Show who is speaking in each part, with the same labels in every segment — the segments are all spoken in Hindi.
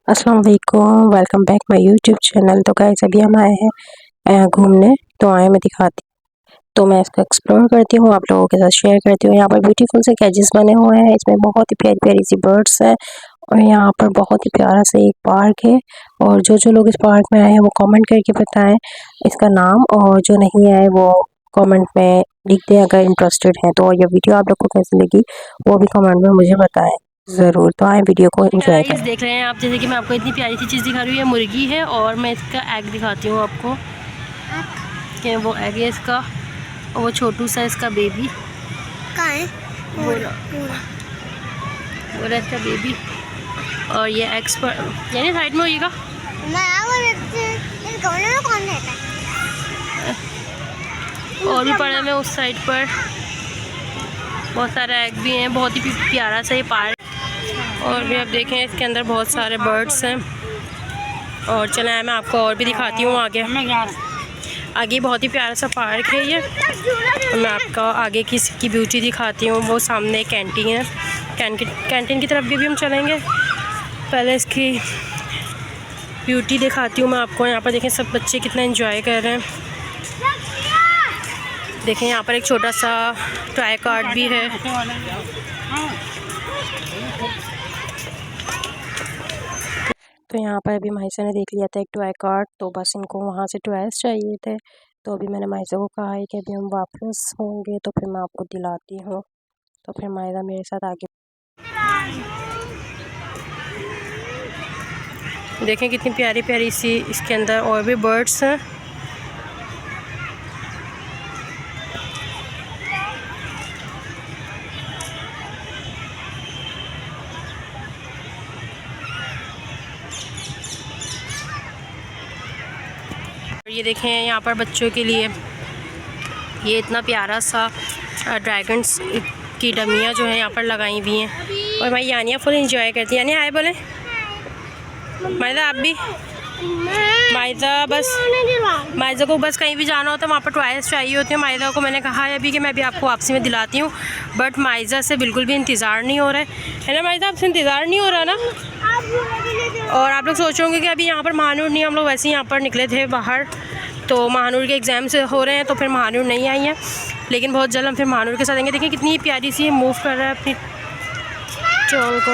Speaker 1: अस्सलाम वालेकुम, welcome back my YouTube channel. तो गाइस अभी हम आए हैं घूमने। तो आए मैं दिखाती, तो मैं इसको एक्सप्लोर करती हूँ, आप लोगों के साथ शेयर करती हूँ। यहाँ पर ब्यूटीफुल से कैजेस बने हुए हैं, इसमें बहुत ही प्यारी प्यारी सी बर्ड्स हैं और यहाँ पर बहुत ही प्यारा सा एक पार्क है। और जो जो लोग इस पार्क में आए हैं वो कमेंट करके बताएं इसका नाम, और जो नहीं आए वो कमेंट में लिख दें अगर इंटरेस्टेड हैं तो। ये वीडियो आप लोग को कैसी लगी वो भी कमेंट में मुझे बताएं ज़रूर। तो आए वीडियो को एंजॉय करें।
Speaker 2: देख रहे हैं आप, जैसे कि मैं आपको इतनी प्यारी सी चीज़ दिखा रही हूँ, ये मुर्गी है और मैं इसका एग दिखाती हूँ आपको कि वो एग है इसका, और वो छोटू सा इसका बेबी
Speaker 3: कहाँ है?
Speaker 2: वो रहा इसका बेबी। और ये एग्स पर यानी साइड में होइएगा,
Speaker 3: कौन रहता है?
Speaker 2: और भी पड़ा है मैं उस साइड पर, बहुत सारे एग भी हैं। बहुत ही प्यारा सा ये पार्क। और भी आप देखें इसके अंदर बहुत सारे बर्ड्स हैं। और चलें मैं आपको और भी दिखाती हूँ आगे बहुत ही प्यारा सा पार्क है ये। और मैं आपको आगे की ब्यूटी दिखाती हूँ। वो सामने कैंटीन है, कैंटीन की तरफ भी हम चलेंगे। पहले इसकी ब्यूटी दिखाती हूँ मैं आपको। यहाँ पर देखें सब बच्चे कितना एंजॉय कर रहे हैं। देखें यहाँ पर एक छोटा सा टॉय कार्ट भी है।
Speaker 1: तो यहाँ पर अभी माहिसा ने देख लिया था एक टॉय कार्ट, तो बस इनको वहाँ से टॉयज़ चाहिए थे। तो अभी मैंने माहिसा को कहा है कि अभी हम वापस होंगे तो फिर मैं आपको दिलाती हूँ। तो फिर माहिसा मेरे साथ आगे।
Speaker 2: देखें कितनी प्यारी प्यारी सी इसके अंदर और भी बर्ड्स हैं। ये देखें यहाँ पर बच्चों के लिए ये इतना प्यारा सा ड्रैगन्स की डमियाँ जो हैं यहाँ पर लगाई हुई हैं। और मैं यानिया फुल इंजॉय करती है। यानिया आए बोले माइजा, आप भी। माइजा को बस कहीं भी जाना होता है वहाँ पर टॉयज़ चाहिए होते हैं। माइजा को मैंने कहा है अभी कि मैं भी आपको वापसी में दिलाती हूँ, बट माइजा से बिल्कुल भी इंतज़ार नहीं हो रहा है ना माइजा, आपसे इंतज़ार नहीं हो रहा ना। और आप लोग सोचोगे कि अभी यहाँ पर महानूर नहीं, हम लोग वैसे ही यहाँ पर निकले थे बाहर। तो महानूर के एग्ज़ाम्स हो रहे हैं तो फिर महानूर नहीं आई हैं, लेकिन बहुत जल्द हम फिर महानूर के साथ आएंगे। देखिए कितनी प्यारी सी मूव कर रहा है अपनी चोल को।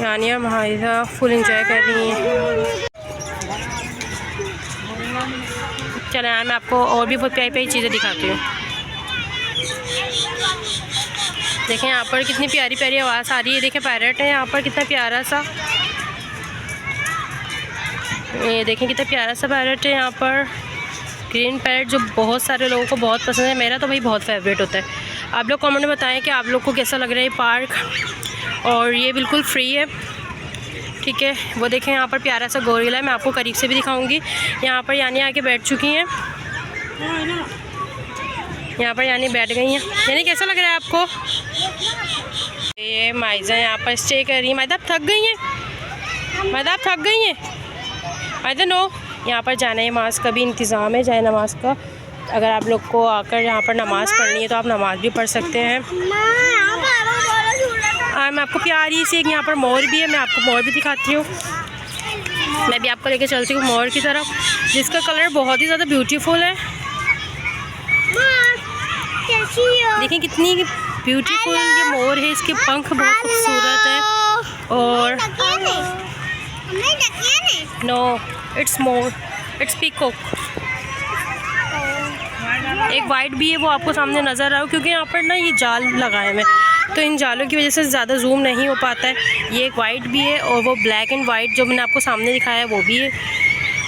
Speaker 2: यानिया माहिजा फुल इंजॉय कर रही हैं। चलें मैं आपको और भी बहुत प्यारी प्यारी चीज़ें दिखाती हूँ। देखें यहाँ पर कितनी प्यारी प्यारी आवाज़ आ रही है। देखें पैरट है यहाँ पर कितना प्यारा सा, ये देखें कितना प्यारा सा पैरट है यहाँ पर। ग्रीन पैरट जो बहुत सारे लोगों को बहुत पसंद है, मेरा तो भाई बहुत फेवरेट होता है। आप लोग कमेंट में बताएं कि आप लोग को कैसा लग रहा है ये पार्क। और ये बिल्कुल फ्री है, ठीक है। वो देखें यहाँ पर प्यारा सा गोरिल्ला है, मैं आपको करीब से भी दिखाऊंगी। यहाँ पर यानी आके बैठ चुकी हैं, यहाँ पर यानी बैठ गई हैं। यानी कैसा लग रहा है आपको? ये माइजा यहाँ पर स्टे कर रही है। माइदा आप थक गई हैं? माइदा आप थक गई हैं? माइदा नो, यहाँ पर जाने नमाज का भी इंतज़ाम है, जाए नमाज का। अगर आप लोग को आकर यहाँ पर नमाज़ पढ़नी है तो आप नमाज़ भी पढ़ सकते हैं। मैं आपको प्यारी सी एक यहाँ पर मोर भी है, मैं आपको मोर भी दिखाती हूँ। मैं भी आपको लेके चलती हूँ मोर की तरफ, जिसका कलर बहुत ही ज़्यादा ब्यूटीफुल है। देखिए कितनी ब्यूटीफुल ये मोर है, इसके पंख बहुत खूबसूरत है। और नो, इट्स मोर, इट्स पीकॉक। एक वाइट भी है, वो आपको सामने नज़र आ रहा है, क्योंकि यहाँ पर ना ये जाल लगाए हैं, तो इन जालों की वजह से ज़्यादा जूम नहीं हो पाता है। ये एक वाइट भी है और वो ब्लैक एंड वाइट जो मैंने आपको सामने दिखाया है वो भी है।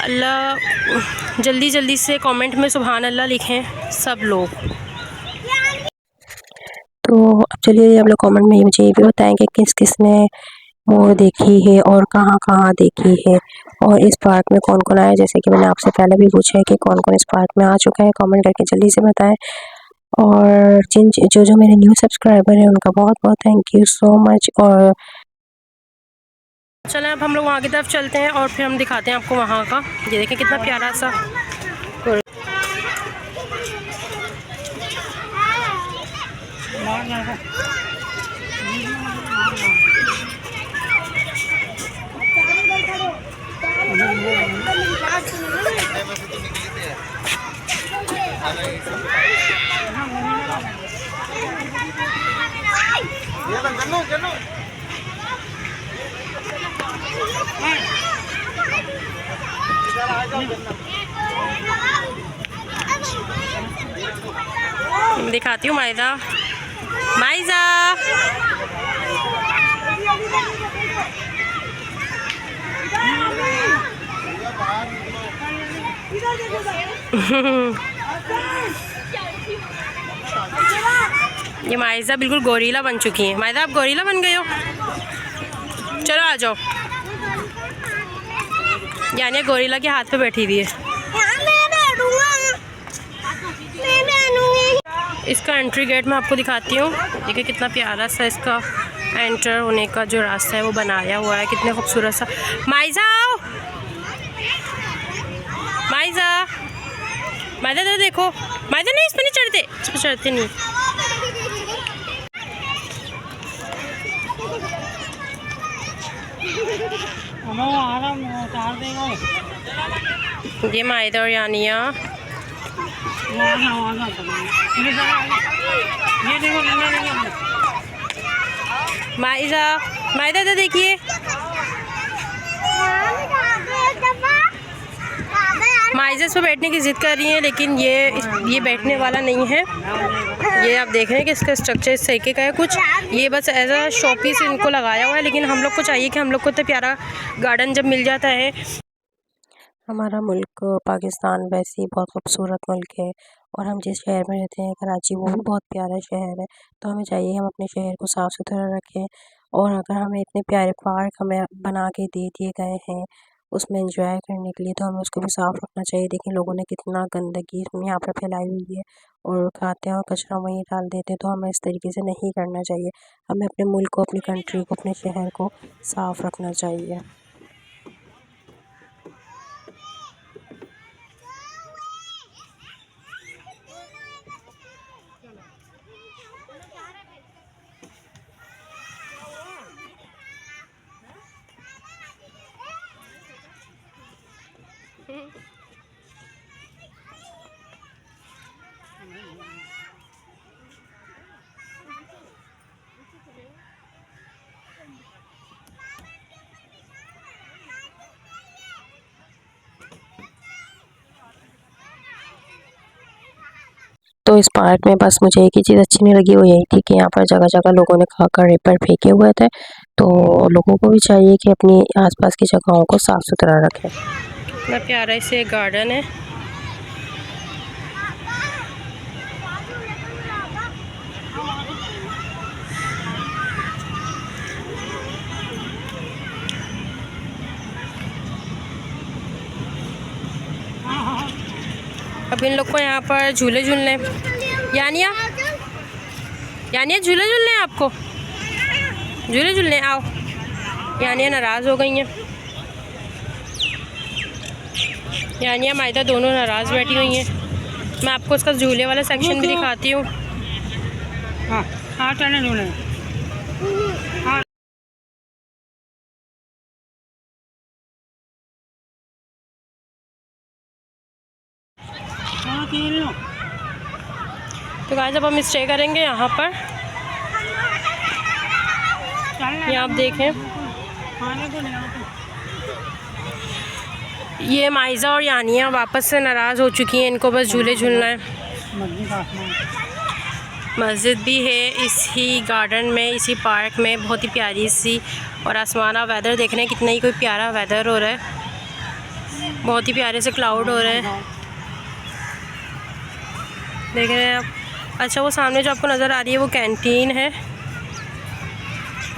Speaker 2: अल्लाह जल्दी जल्दी से कमेंट में सुभान अल्लाह लिखें सब लोग।
Speaker 1: तो अब चलिए आप लोग कमेंट में मुझे ये भी बताएं कि किस किस ने मोर देखी है और कहाँ कहाँ देखी है, और इस पार्क में कौन कौन आया। जैसे कि मैंने आपसे पहले भी पूछा है कि कौन कौन इस पार्क में आ चुका है, कमेंट करके जल्दी से बताएं। और जो मेरे न्यू सब्सक्राइबर हैं उनका बहुत बहुत थैंक यू सो मच। और
Speaker 2: चलें अब हम लोग वहाँ की तरफ चलते हैं और फिर हम दिखाते हैं आपको वहाँ का। ये देखें कितना प्यारा सा। दिखाती हूँ माइजा। माइजा ये माइजा बिल्कुल गोरीला बन चुकी है। माइजा आप गोरीला बन गए हो, चलो आ जाओ। यानी गोरीला के हाथ पे बैठी हुई है। इसका एंट्री गेट मैं आपको दिखाती हूँ। देखिए कितना प्यारा सा इसका एंटर होने का जो रास्ता है वो बनाया हुआ है, कितने खूबसूरत सा। माइजा आओ, माइजा, माइजा तो देखो। माइजा नहीं, इस पर नहीं चढ़ते, इस पर चढ़ते नहीं। ये माइदा और यानिया। माइजा, माइदा तो देखिए। माइजा इस पर बैठने की ज़िद कर रही है, लेकिन ये बैठने वाला नहीं है। ये आप देख रहे हैं कि इसका स्ट्रक्चर इस तरीके का है कुछ। ये बस एज अ शोपीस इनको लगाया हुआ है, लेकिन हम लोग को चाहिए कि हम लोग को इतना प्यारा गार्डन जब मिल जाता है।
Speaker 1: हमारा मुल्क पाकिस्तान वैसे ही बहुत खूबसूरत मुल्क है, और हम जिस शहर में रहते हैं कराची, वो भी बहुत प्यारा शहर है। तो हमें चाहिए हम अपने शहर को साफ़ सुथरा रखें, और अगर हमें इतने प्यारे पार्क हमें बना के दे दिए गए हैं उसमें एंजॉय करने के लिए, तो हमें उसको भी साफ़ रखना चाहिए। देखिए लोगों ने कितना गंदगी यहाँ पर फैलाई हुई है, और खाते हैं और कचरा वहीं डाल देते हैं। तो हमें इस तरीके से नहीं करना चाहिए। हमें अपने मुल्क को, अपनी कंट्री को, अपने शहर को साफ़ रखना चाहिए। तो इस पार्क में बस मुझे एक ही चीज़ अच्छी नहीं लगी, वो यही थी कि यहाँ पर जगह जगह लोगों ने खाकर रेपर फेंके हुए थे। तो लोगों को भी चाहिए कि अपनी आसपास की जगहों को साफ़ सुथरा रखें।
Speaker 2: कितना प्यारा इसे गार्डन है। अब इन लोग को यहाँ पर झूले झूलने, यानिया, यानिया झूले झूलने हैं आपको, झूले झूलने आओ। यानिया नाराज़ हो गई हैं। यानिया माइदा दोनों नाराज़ बैठी हुई हैं। मैं आपको उसका झूले वाला सेक्शन भी दिखाती हूँ। हाँ हाँ, चलने झूले। हाँ। तो गाइस अब हम स्टे करेंगे यहाँ पर। ये आप देखें, ये माइजा और यानिया वापस से नाराज़ हो चुकी हैं। इनको बस झूले झूलना है। मस्जिद भी है इसी गार्डन में, इसी पार्क में, बहुत ही प्यारी सी। और आसमाना वेदर देख रहे हैं, कितना ही कोई प्यारा वेदर हो रहा है। बहुत ही प्यारे से क्लाउड हो रहे हैं, देख रहे हैं आप। अच्छा, वो सामने जो आपको नज़र आ रही है वो कैंटीन है।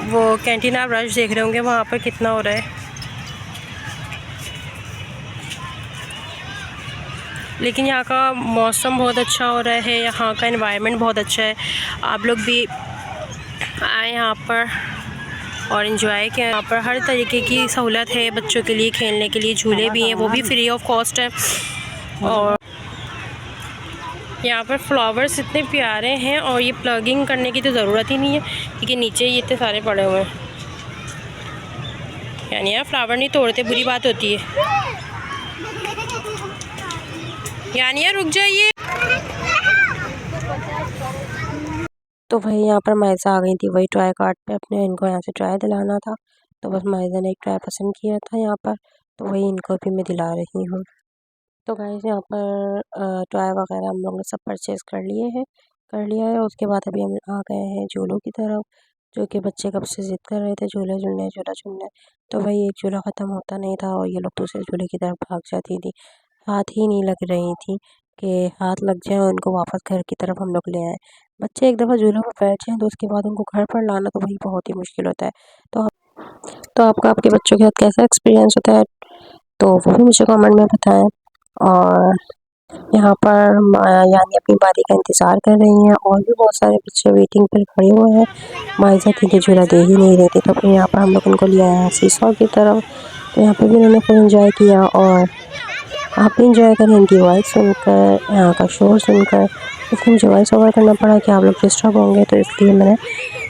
Speaker 2: वो कैंटीन आप रश देख रहे होंगे, वहाँ पर कितना हो रहा है। लेकिन यहाँ का मौसम बहुत अच्छा हो रहा है, यहाँ का एनवायरनमेंट बहुत अच्छा है। आप लोग भी आए यहाँ पर और इन्जॉय किया। यहाँ पर हर तरीके की सहूलत है बच्चों के लिए, खेलने के लिए झूले भी हैं, वो भी फ्री ऑफ कॉस्ट है। और यहाँ पर फ्लावर्स इतने प्यारे हैं, और ये प्लगिंग करने की तो ज़रूरत ही नहीं है, क्योंकि नीचे ये इतने सारे पड़े हुए हैं। यानी यार फ्लावर नहीं तोड़ते, बुरी बात होती है। यानी यार रुक जाइए।
Speaker 1: तो वही यहाँ पर मायजा आ गई थी वही ट्राई कार्ड पे, अपने इनको यहाँ से ट्राई दिलाना था। तो बस मायजा ने एक ट्राई पसंद किया था यहाँ पर, तो वही इनको भी मैं दिला रही हूँ। तो गाइस यहाँ पर टॉय वगैरह हम लोग ने सब परचेज़ कर लिया है। उसके बाद अभी हम आ गए हैं झूलों की तरफ, जो कि बच्चे कब से ज़िद कर रहे थे झूला झूलना। तो वही एक झूला ख़त्म होता नहीं था और ये लोग दूसरे झूले की तरफ भाग जाती थी। हाथ ही नहीं लग रही थी कि हाथ लग जाए और उनको वापस घर की तरफ हम लोग ले आए। बच्चे एक दफ़ा झूलों पर बैठ जाएँ तो उसके बाद उनको घर पर लाना तो वही बहुत ही मुश्किल होता है। तो आपका आपके बच्चों के साथ कैसा एक्सपीरियंस होता है, तो वो भी मुझे कमेंट में बताएं। और यहाँ पर यानी अपनी बारी का इंतज़ार कर रही हैं और भी बहुत सारे बच्चे वेटिंग पर खड़े हुए हैं। मायजा थी कि झूला दे ही नहीं रही थी, तो फिर यहाँ पर हम लोग उनको लिया आए सीसॉ की तरफ। तो यहाँ पर भी उन्होंने फुल इंजॉय किया और आप भी इंजॉय करें इनकी वॉइस सुनकर, यहाँ का शोर सुनकर। इसलिए मुझे वॉइस ओवर करना पड़ा कि आप लोग डिस्टर्ब होंगे, तो इसलिए मैंने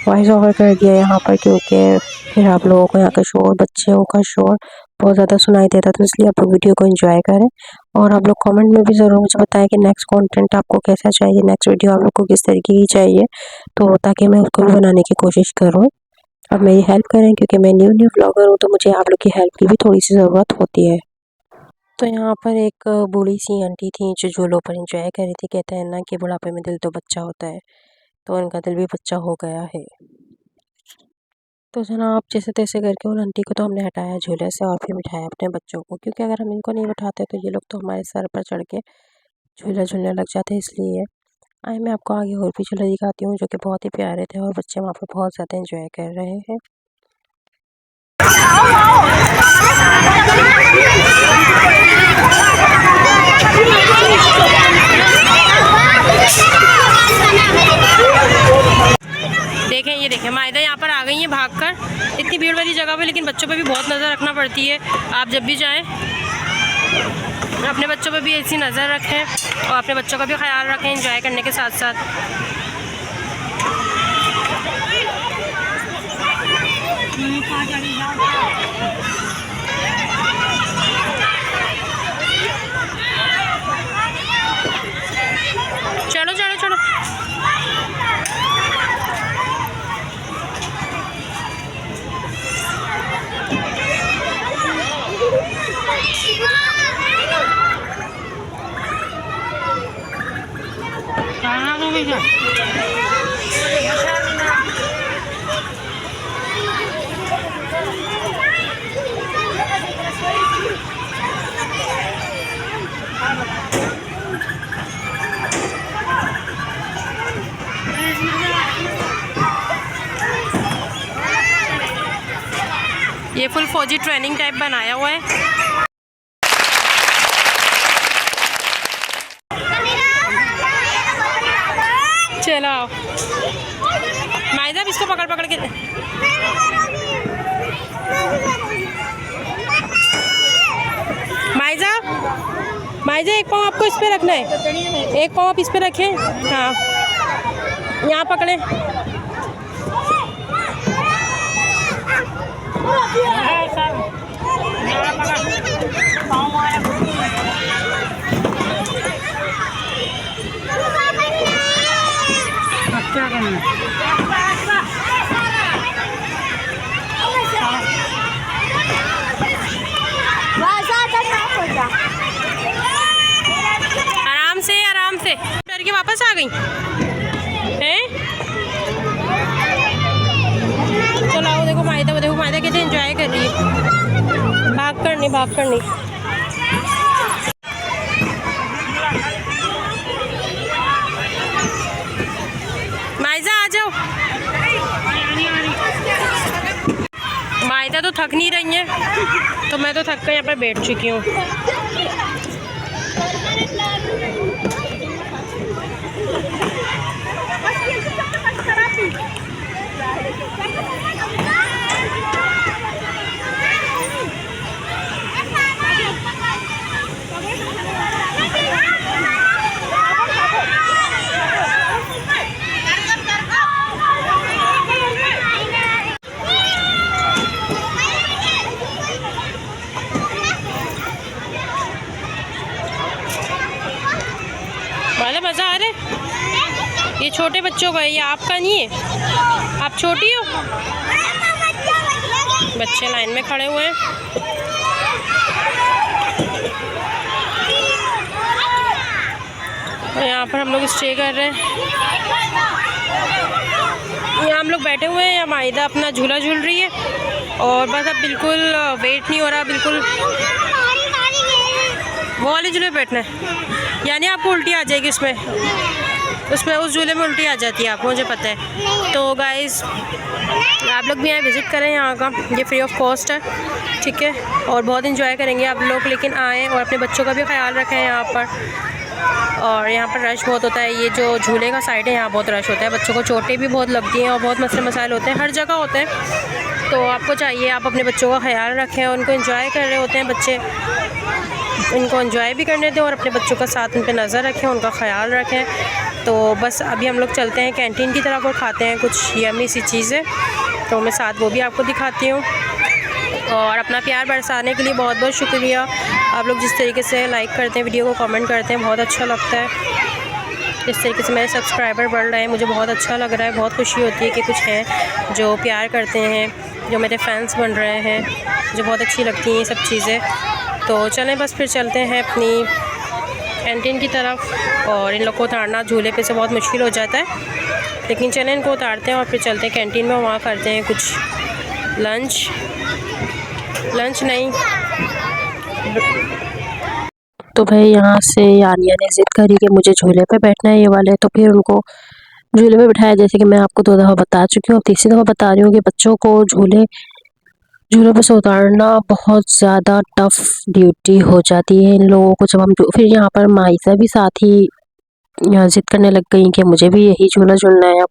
Speaker 1: वॉइस ओवर कर दिया यहाँ पर, क्योंकि फिर आप लोगों को यहाँ का शोर, बच्चों का शोर बहुत ज़्यादा सुनाई देता। तो इसलिए आप लोग वीडियो को एंजॉय करें और आप लोग कमेंट में भी ज़रूर मुझे बताएं कि नेक्स्ट कंटेंट आपको कैसा चाहिए, नेक्स्ट वीडियो आप लोग को किस तरीके की चाहिए, तो ताकि मैं उसको भी बनाने की कोशिश करूँ। और मेरी हेल्प करें, क्योंकि मैं न्यू व्लॉगर हूँ, तो मुझे आप लोग की हेल्प की भी थोड़ी सी ज़रूरत होती है। तो यहाँ पर एक बूढ़ी सी आंटी थी जो झूलों पर एंजॉय कर रही थी। कहते हैं ना कि बुढ़ापे में दिल तो बच्चा होता है, तो उनका दिल भी बच्चा हो गया है। तो जनाब जैसे तैसे करके उन आंटी को तो हमने हटाया झूले से और फिर बिठाया अपने बच्चों को, क्योंकि अगर हम इनको नहीं बिठाते तो ये लोग तो हमारे सर पर चढ़ के झूला झूलने लग जाते हैं। इसलिए आइए मैं आपको आगे और भी झूले दिखाती हूँ जो कि बहुत ही प्यारे थे और बच्चे वहाँ पर बहुत ज़्यादा एंजॉय कर रहे हैं।
Speaker 2: देखें, ये देखें मायदा यहाँ पर आ गई है भागकर इतनी भीड़ वाली जगह पे, लेकिन बच्चों पे भी बहुत नज़र रखना पड़ती है। आप जब भी जाएं अपने बच्चों पे भी ऐसी नज़र रखें और अपने बच्चों का भी ख्याल रखें एंजॉय करने के साथ साथ। चलो चलो चलो। ये फुल फौजी ट्रेनिंग टाइप बनाया हुआ है। चलो आओ मायदा, इसको पकड़ पकड़ के। मायजा मायजा एक पाँव आपको इस पे रखना है, एक पाँव आप इस पे रखें। हाँ यहाँ पकड़े। क्या करना आराम से आराम से। डर के वापस आ गई हैं। चलो आओ, देखो मायदा, देखो मायदा कैसे एंजॉय कर रही है, भाग कर नहीं। मायदा आ जाओ। मायदा तो थक नहीं रही है, तो मैं तो थक कर यहाँ पर बैठ चुकी हूँ। मज़ा आ रहा है। ये छोटे बच्चों का है, ये आपका नहीं है? आप छोटी हो? बच्चे लाइन में खड़े हुए हैं। और यहाँ पर हम लोग स्टे कर रहे हैं। यहाँ हम लोग बैठे हुए हैं, या माहिदा अपना झूला झूल रही है और बस अब बिल्कुल वेट नहीं हो रहा, बिल्कुल वो वाले झूले पे बैठना है। यानी आपको उल्टी आ जाएगी उसमें उस झूले में उल्टी आ जाती है आपको, मुझे पता है। तो गाइस आप लोग भी यहाँ विज़िट करें, यहाँ का ये फ्री ऑफ कॉस्ट है, ठीक है। और बहुत इंजॉय करेंगे आप लोग, लेकिन आएँ और अपने बच्चों का भी ख्याल रखें यहाँ पर। और यहाँ पर रश बहुत होता है, ये जो झूले का साइड है यहाँ बहुत रश होता है, बच्चों को चोटें भी बहुत लगती हैं और बहुत मसले मसाइल होते हैं, हर जगह होते हैं। तो आपको चाहिए आप अपने बच्चों का ख्याल रखें, उनको एंजॉय कर रहे होते हैं बच्चे, उनको एंजॉय भी करने दें और अपने बच्चों का साथ उन पर नज़र रखें, उनका ख्याल रखें। तो बस अभी हम लोग चलते हैं कैंटीन की तरफ और खाते हैं कुछ यम्मी सी चीज़ें, तो मैं साथ वो भी आपको दिखाती हूँ। और अपना प्यार बरसाने के लिए बहुत बहुत शुक्रिया। आप लोग जिस तरीके से लाइक करते हैं वीडियो को, कमेंट करते हैं, बहुत अच्छा लगता है। जिस तरीके से मेरे सब्सक्राइबर बढ़ रहे हैं, मुझे बहुत अच्छा लग रहा है, बहुत खुशी होती है कि कुछ हैं जो प्यार करते हैं, जो मेरे फैंस बन रहे हैं, जो बहुत अच्छी लगती हैं ये सब चीज़ें। तो चलें बस फिर चलते हैं अपनी कैंटीन की तरफ। और इन लोग को उतारना झूले पे से बहुत मुश्किल हो जाता है, लेकिन चलें इनको उतारते हैं और फिर चलते हैं कैंटीन में, वहाँ करते हैं कुछ लंच नहीं।
Speaker 1: तो भाई यहाँ से यानिया ने ज़िद करी कि मुझे झूले पे बैठना है ये वाले, तो फिर उनको झूले पे बिठाया। जैसे कि मैं आपको 2 दफ़ा बता चुकी हूँ, तीसरी दफ़ा बता रही हूँ कि बच्चों को झूलों पे से उतारना बहुत ज़्यादा टफ़ ड्यूटी हो जाती है इन लोगों को। जब हम फिर यहाँ पर माइसा भी साथ ही ज़िद करने लग गई कि मुझे भी यही झूला झूलना है अब।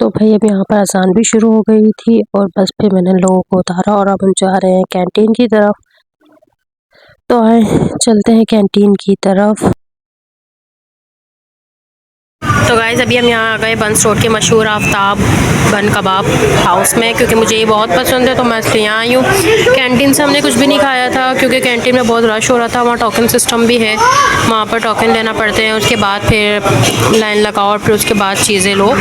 Speaker 1: तो भाई अब यहाँ पर अज़ान भी शुरू हो गई थी और बस फिर मैंने लोगों को उतारा और अब हम जा रहे हैं कैंटीन की तरफ। तो आए चलते हैं कैंटीन की तरफ।
Speaker 2: तो गाइस अभी हम यहाँ आ गए बंस रोड के मशहूर आफ्ताब बन कबाब हाउस में, क्योंकि मुझे ये बहुत पसंद है, तो मैं इसलिए यहाँ आई हूँ। कैंटीन से हमने कुछ भी नहीं खाया था क्योंकि कैंटीन में बहुत रश हो रहा था। वहाँ टोकन सिस्टम भी है, वहाँ पर टोकन लेना पड़ते हैं, उसके बाद फिर लाइन लगाओ और फिर उसके बाद चीज़ें लो।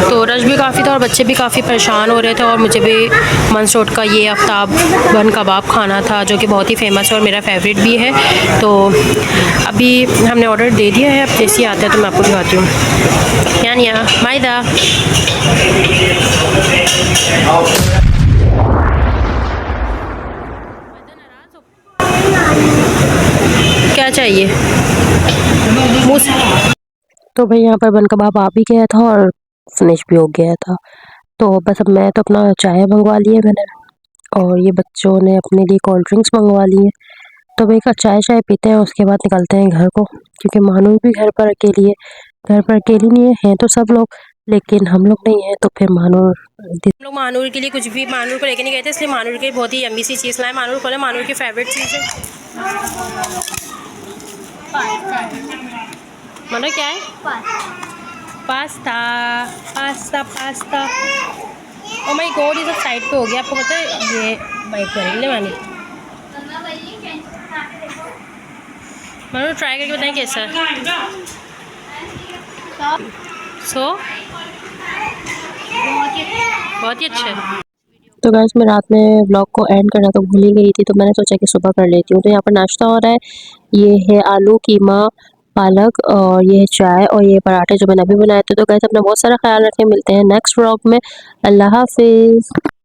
Speaker 2: तो रश भी काफ़ी था और बच्चे भी काफ़ी परेशान हो रहे थे, और मुझे भी बंस रोड का ये आफ्ताब बन कबाब खाना था, जो कि बहुत ही फेमस है और मेरा फेवरेट भी है। तो अभी हमने ऑर्डर दे दिया है, अब जैसे आता है तो मैं आपको दिखाती हूँ। यानिया माहिदा क्या चाहिए?
Speaker 1: तो भाई यहाँ पर बन कबाब आ भी गया था और फिनिश भी हो गया था। तो बस अब मैं तो अपना चाय मंगवा ली है मैंने, और ये बच्चों ने अपने लिए कोल्ड ड्रिंक्स मंगवा ली है। तो भाई का चाय पीते हैं, उसके बाद निकलते हैं घर को, क्योंकि मानूर भी घर पर अकेली नहीं है तो सब लोग, लेकिन हम लोग नहीं हैं। तो फिर मानूर
Speaker 2: हम लोग मानूर के लिए कुछ भी मानूर को लेके नहीं गए थे, इसलिए मानूर के बहुत ही यम्मी सी चीज़ लाए। मानूर खोले, मानूर की फेवरेट चीज़ है। मानो क्या है? Pasta pasta pasta. Oh my God, ये सब साइड पे हो गया, आपको पता है? ये बाइक करेंगे मानी। मानो ट्राई करके बताएं कैसा है। बहुत ही अच्छा है।
Speaker 1: तो गाइस मैं रात में व्लॉग को एंड करना तो भूल ही गई थी, तो मैंने सोचा कि सुबह कर लेती हूँ। तो यहाँ पर नाश्ता हो रहा है, ये है आलू कीमा पालक, और ये है चाय, और ये पराठे जो मैंने अभी बनाए थे। तो गाइस अपना बहुत सारा ख्याल रखें, मिलते हैं नेक्स्ट व्लॉग में। अल्लाह हाफिज़।